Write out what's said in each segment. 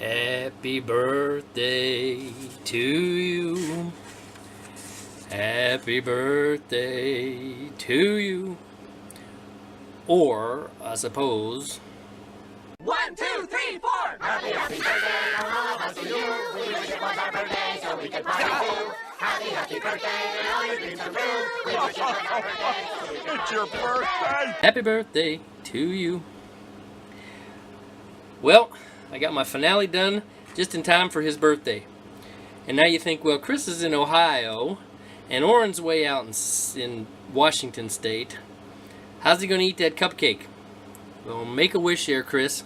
Happy birthday to you. Happy birthday to you. Or, I suppose... 1, 2, 3, 4! Happy birthday from all of us to you. We wish it was our birthday so we could party too. Happy birthday and all your dreams come true. We wish it was our birthday so we could It's your birthday! Happy birthday to you. Well, I got my finale done just in time for his birthday. And now you think, well, Chris is in Ohio, and Oren's way out in Washington State. How's he going to eat that cupcake? Well, make a wish here, Chris.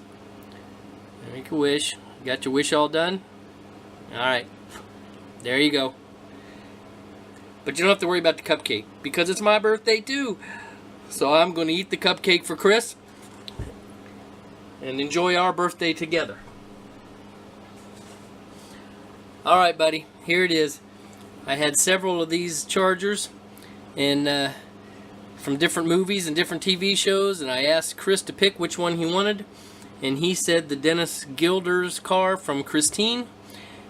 Make a wish. Got your wish all done? Alright. There you go. But you don't have to worry about the cupcake, because it's my birthday too. So I'm going to eat the cupcake for Chris and enjoy our birthday together. Alright, buddy. Here it is. I had several of these chargers and from different movies and different TV shows, and I asked Chris to pick which one he wanted, and he said the Dennis Gilder's car from Christine,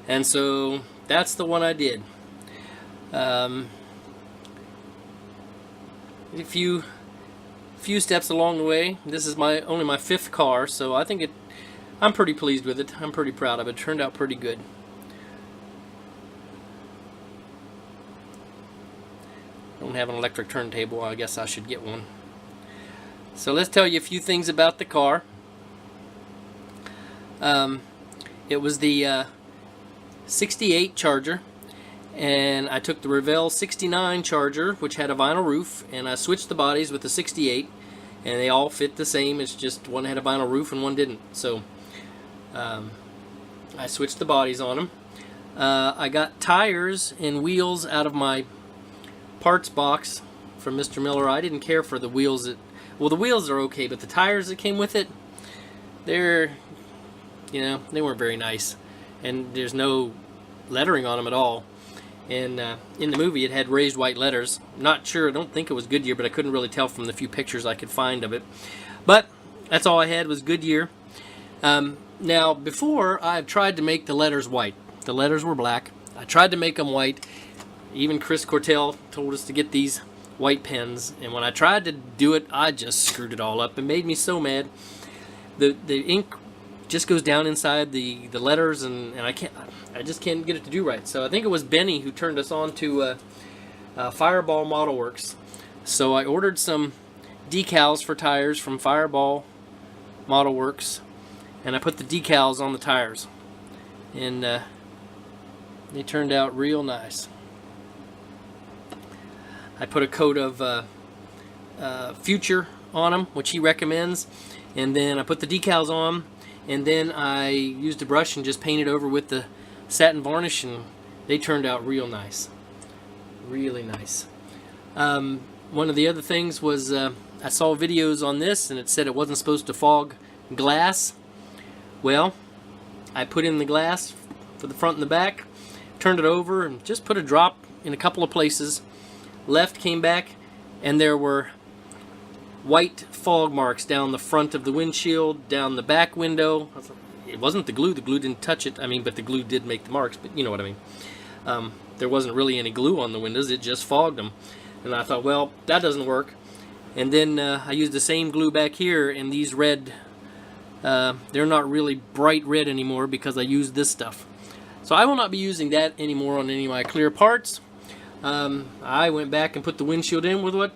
and so that's the one I did. A few steps along the way. This is only my 5th car, so I think I'm pretty pleased with it. I'm pretty proud of it. It turned out pretty good. Don't have an electric turntable. I guess I should get one. So let's tell you a few things about the car. It was the 68 Charger, and I took the Revell 69 Charger, which had a vinyl roof, and I switched the bodies with the 68, and they all fit the same. It's just one had a vinyl roof and one didn't. So I switched the bodies on them. I got tires and wheels out of my parts box from Mr. Miller. I didn't care for the wheels. Well, the wheels are okay, but the tires that came with it, they weren't very nice, and there's no lettering on them at all. And in the movie, it had raised white letters. Not sure. I don't think it was Goodyear, but I couldn't really tell from the few pictures I could find of it. But that's all I had was Goodyear. Now, before, I've tried to make the letters white. The letters were black. I tried to make them white. Even Chris Cortell told us to get these white pens, and when I tried to do it, I just screwed it all up. It made me so mad. The ink just goes down inside the letters, and I just can't get it to do right. So I think it was Benny who turned us on to Fireball Model Works. So I ordered some decals for tires from Fireball Model Works, and I put the decals on the tires, and they turned out real nice. I put a coat of Future on them, which he recommends, and then I put the decals on, and then I used a brush and just painted over with the satin varnish, and they turned out real nice. Really nice. One of the other things was I saw videos on this, and it said it wasn't supposed to fog glass. Well, I put in the glass for the front and the back, turned it over, and just put a drop in a couple of places. Left, came back, and there were white fog marks down the front of the windshield, down the back window. It wasn't the glue didn't touch it. I mean, but the glue did make the marks, but you know what I mean. There wasn't really any glue on the windows, it just fogged them. And I thought, well, that doesn't work. And then I used the same glue back here, and these red, they're not really bright red anymore because I used this stuff. So I will not be using that anymore on any of my clear parts. I went back and put the windshield in with what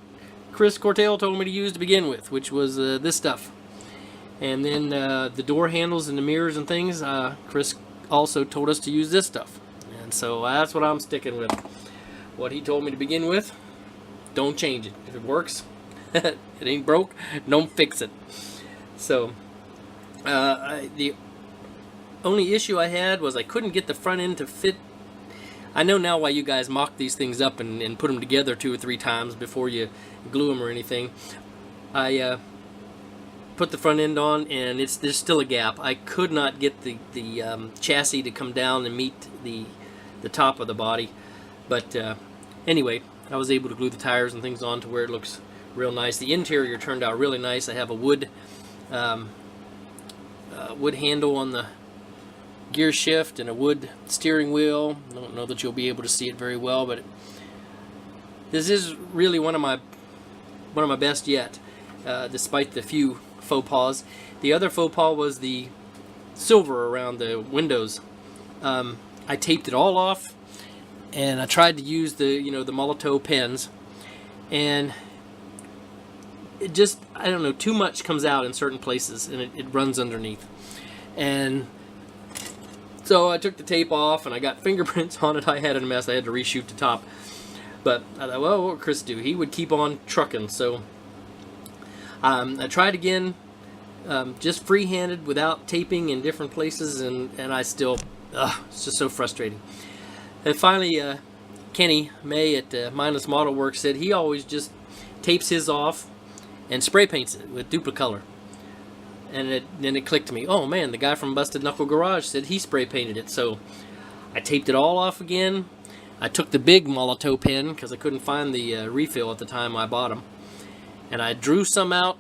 Chris Cortell told me to use to begin with, which was this stuff. And then the door handles and the mirrors and things, Chris also told us to use this stuff. And so that's what I'm sticking with. What he told me to begin with, don't change it. If it works, it ain't broke, don't fix it. So the only issue I had was I couldn't get the front end to fit. I know now why you guys mock these things up and put them together 2 or 3 times before you glue them or anything. I put the front end on, and there's still a gap. I could not get the chassis to come down and meet the top of the body. But anyway, I was able to glue the tires and things on to where it looks real nice. The interior turned out really nice. I have a wood handle on the gear shift and a wood steering wheel. I don't know that you'll be able to see it very well, but this is really one of my best yet, despite the few faux pas. The other faux pas was the silver around the windows. I taped it all off, and I tried to use the the Molotow pens, and it just, I don't know, too much comes out in certain places, and it runs underneath. And so I took the tape off, and I got fingerprints on it. I had it a mess. I had to reshoot the top. But I thought, well, what would Chris do? He would keep on trucking. So I tried again, just free-handed without taping in different places, and I still, it's just so frustrating. And finally, Kenny May at Mindless Model Works said he always just tapes his off and spray paints it with Duplicolor. And then it clicked to me, oh man, the guy from Busted Knuckle Garage said he spray painted it. So I taped it all off again. I took the big Molotow pen because I couldn't find the refill at the time I bought them, and I drew some out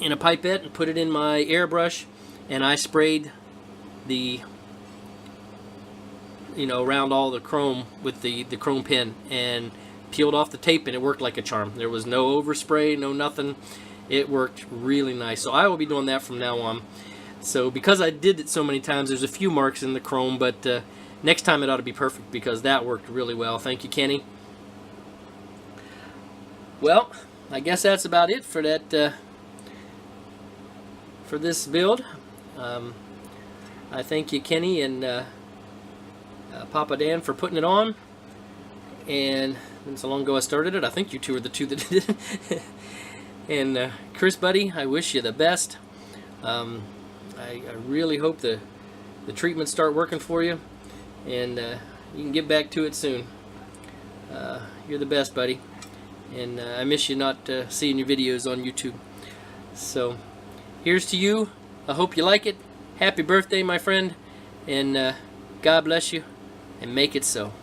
in a pipette and put it in my airbrush, and I sprayed the around all the chrome with the chrome pen and peeled off the tape, and it worked like a charm. There was no overspray, no nothing. It worked really nice. So I will be doing that from now on. So because I did it so many times, there's a few marks in the chrome, but next time it ought to be perfect because that worked really well. Thank you, Kenny. Well, I guess that's about it for that for this build. I thank you, Kenny, and Papa Dan for putting it on. And so long ago I started it. I think you two are the two that did it. And Chris, buddy, I wish you the best. I really hope the treatments start working for you, and you can get back to it soon. You're the best, buddy, and I miss you not seeing your videos on YouTube. So here's to you. I hope you like it. Happy birthday, my friend, and God bless you, and make it so.